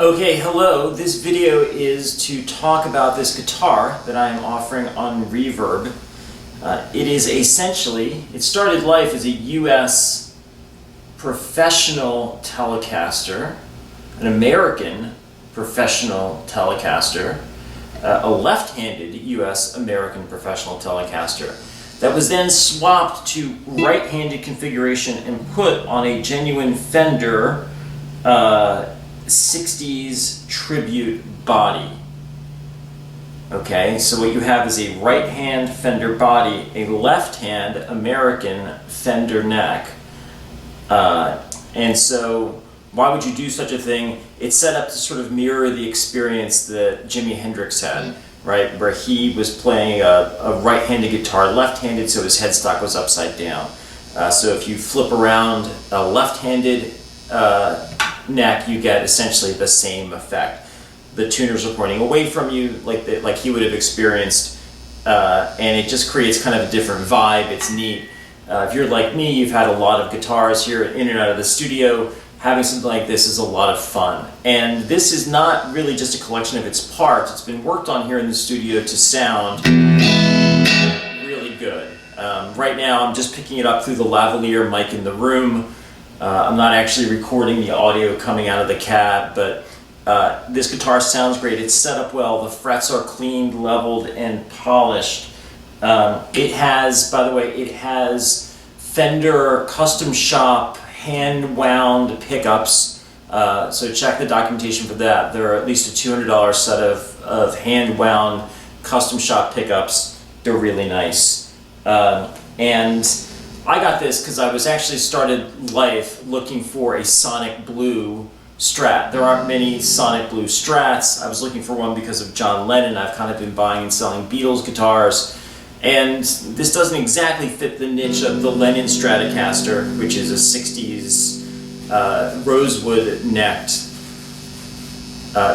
Okay, hello. This video is to talk about this guitar that I am offering on Reverb. It is essentially, it started life as a US professional Telecaster, an American professional Telecaster, a left-handed US American professional Telecaster that was then swapped to right-handed configuration and put on a genuine Fender 60s tribute body. Okay, so what you have is a right-hand Fender body, a left-hand American Fender neck. And so why would you do such a thing? It's set up to sort of mirror the experience that Jimi Hendrix had, right? Where he was playing a right-handed guitar, left-handed, so his headstock was upside down. So if you flip around a left-handed neck, you get essentially the same effect. The tuners are pointing away from you like he would have experienced, and it just creates kind of a different vibe. It's neat. If you're like me, you've had a lot of guitars here in and out of the studio. Having something like this is a lot of fun. And this is not really just a collection of its parts. It's been worked on here in the studio to sound really good. Right now I'm just picking it up through the lavalier mic in the room. I'm not actually recording the audio coming out of the cab, but this guitar sounds great. It's set up well. The frets are cleaned, leveled, and polished. It has, by the way, it has Fender custom shop hand wound pickups. So check the documentation for that. There are at least a $200 set of hand wound custom shop pickups. They're really nice. And I got this because I was actually started life looking for a Sonic Blue Strat. There aren't many Sonic Blue Strats. I was looking for one because of John Lennon. I've kind of been buying and selling Beatles guitars. And this doesn't exactly fit the niche of the Lennon Stratocaster, which is a 60s rosewood-necked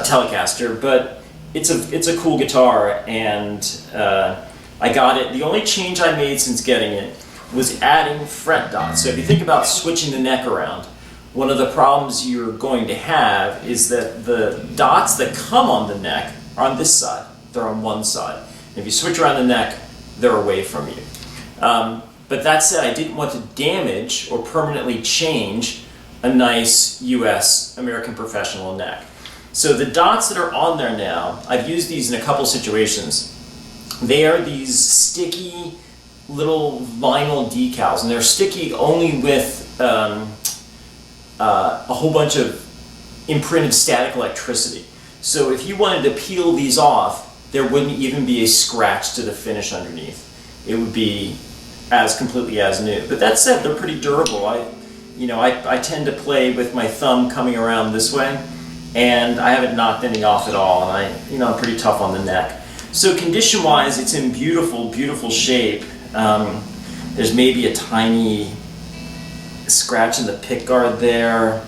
Telecaster, but it's a cool guitar, and I got it. The only change I made since getting it was adding fret dots. So if you think about switching the neck around, one of the problems you're going to have is that the dots that come on the neck are on this side. They're on one side. And if you switch around the neck, they're away from you. But that said, I didn't want to damage or permanently change a nice US American professional neck. So the dots that are on there now, I've used these in a couple situations. They are these sticky little vinyl decals, and they're sticky only with a whole bunch of imprinted static electricity. So if you wanted to peel these off, there wouldn't even be a scratch to the finish underneath. It would be as completely as new. But that said, they're pretty durable. I tend to play with my thumb coming around this way, and I haven't knocked any off at all. And I'm pretty tough on the neck. So condition-wise, it's in beautiful, beautiful shape. There's maybe a tiny scratch in the pickguard there.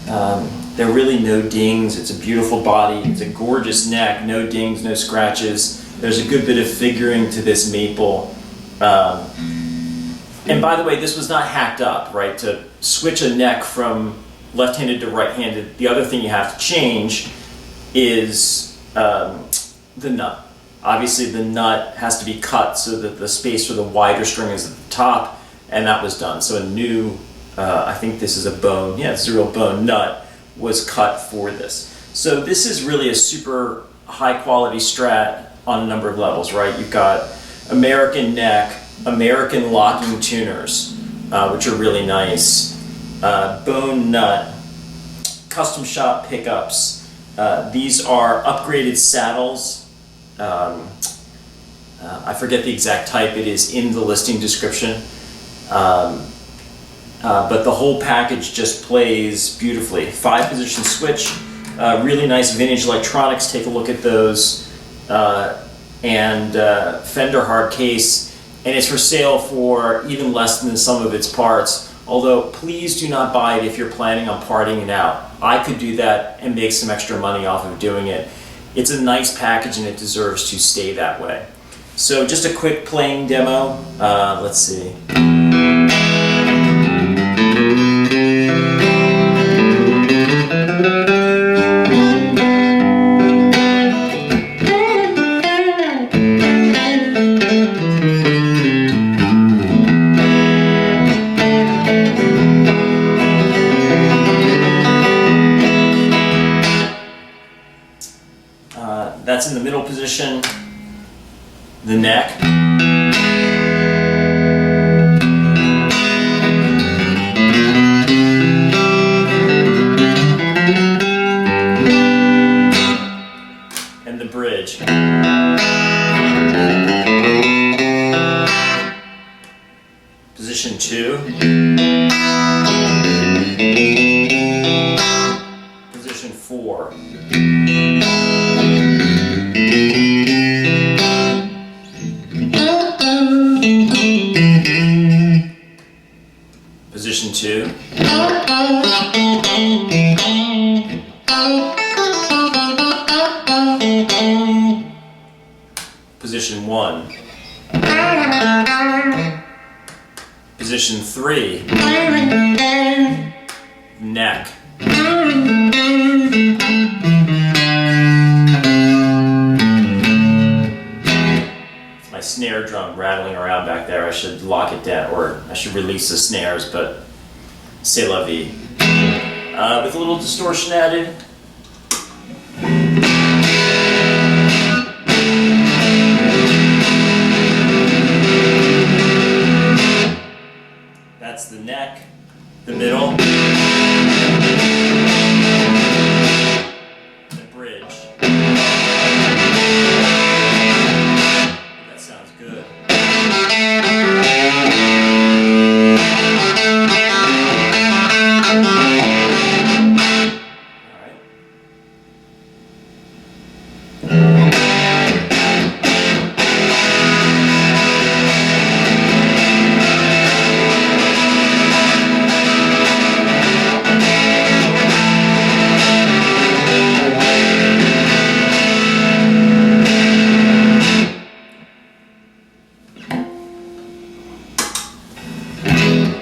There are really no dings. It's a beautiful body. It's a gorgeous neck. No dings, no scratches. There's a good bit of figuring to this maple. And by the way, this was not hacked up, right? To switch a neck from left-handed to right-handed, the other thing you have to change is the nut. Obviously, the nut has to be cut so that the space for the wider string is at the top, and that was done. So a new, I think this is a bone, yeah, it's a real bone nut, was cut for this. So this is really a super high quality Strat on a number of levels, right? You've got American neck, American locking tuners, which are really nice, bone nut, custom shop pickups. These are upgraded saddles. I forget the exact type. It is in the listing description. But the whole package just plays beautifully. 5-position switch, really nice vintage electronics, take a look at those, and Fender hard case, and it's for sale for even less than the sum of its parts, although please do not buy it if you're planning on partying it out. I could do that and make some extra money off of doing it. It's a nice package and it deserves to stay that way. So just a quick playing demo, let's see. that's in the middle position. The neck. And the bridge. Position 2. Position 4. Position 2. Position 1. Position 3. Neck. It's my snare drum rattling around back there. I should lock it down, or I should release the snares, but c'est la vie. With a little distortion added. That's the neck, the middle, the bridge. That sounds good.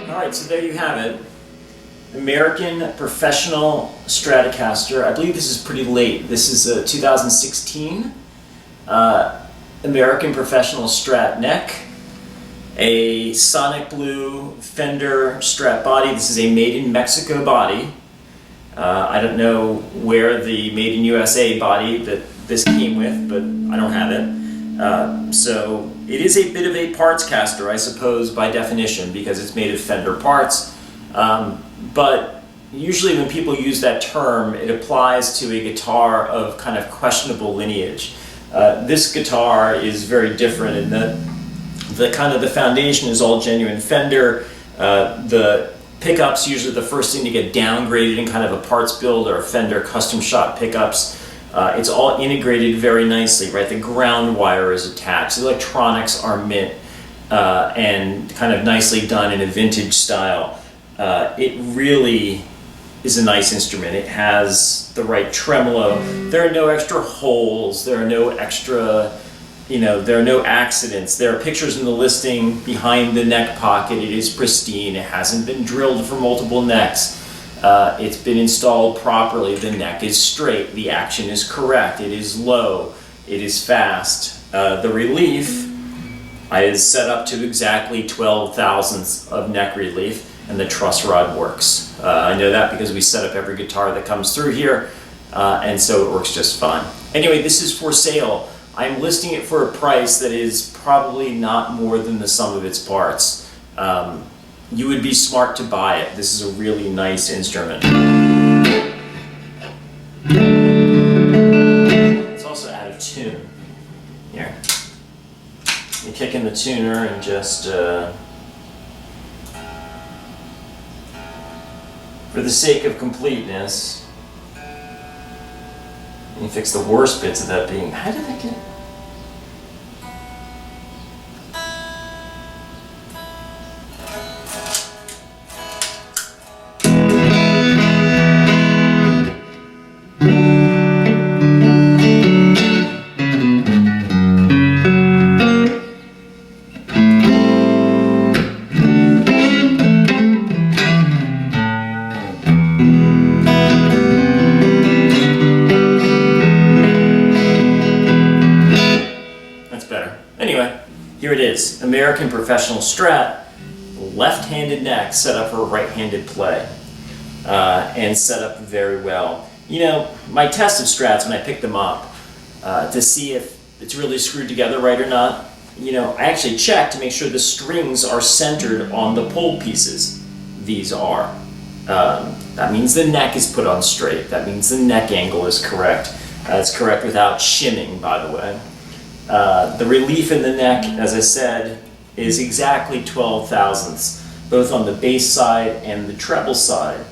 Alright, so there you have it. American Professional Stratocaster. I believe this is pretty late. This is a 2016 American Professional Strat neck. A Sonic Blue Fender Strat body. This is a made in Mexico body. I don't know where the made in USA body that this came with, but I don't have it. So it is a bit of a parts caster, I suppose, by definition, because it's made of Fender parts. But usually when people use that term, it applies to a guitar of kind of questionable lineage. This guitar is very different in that the foundation is all genuine Fender. The pickups, usually the first thing to get downgraded in kind of a parts build, are Fender custom shot pickups. It's all integrated very nicely, right? The ground wire is attached. The electronics are mint and kind of nicely done in a vintage style. It really is a nice instrument. It has the right tremolo. There are no extra holes. There are no extra, there are no accidents. There are pictures in the listing behind the neck pocket. It is pristine. It hasn't been drilled for multiple necks. It's been installed properly. The neck is straight. The action is correct. It is low. It is fast. The relief is set up to exactly 12 thousandths of neck relief, and the truss rod works. I know that because we set up every guitar that comes through here, and so it works just fine. Anyway, this is for sale. I'm listing it for a price that is probably not more than the sum of its parts. You would be smart to buy it. This is a really nice instrument. It's also out of tune. Here. You kick in the tuner and just, for the sake of completeness, you fix the worst bits of that being, how did I get it? Anyway, here it is. American Professional Strat, left-handed neck set up for right-handed play, and set up very well. My test of Strats when I picked them up, to see if it's really screwed together right or not. You know, I actually checked to make sure the strings are centered on the pull pieces. These are. That means the neck is put on straight. That means the neck angle is correct. It's correct without shimming, by the way. The relief in the neck, as I said, is exactly 12 thousandths, both on the bass side and the treble side.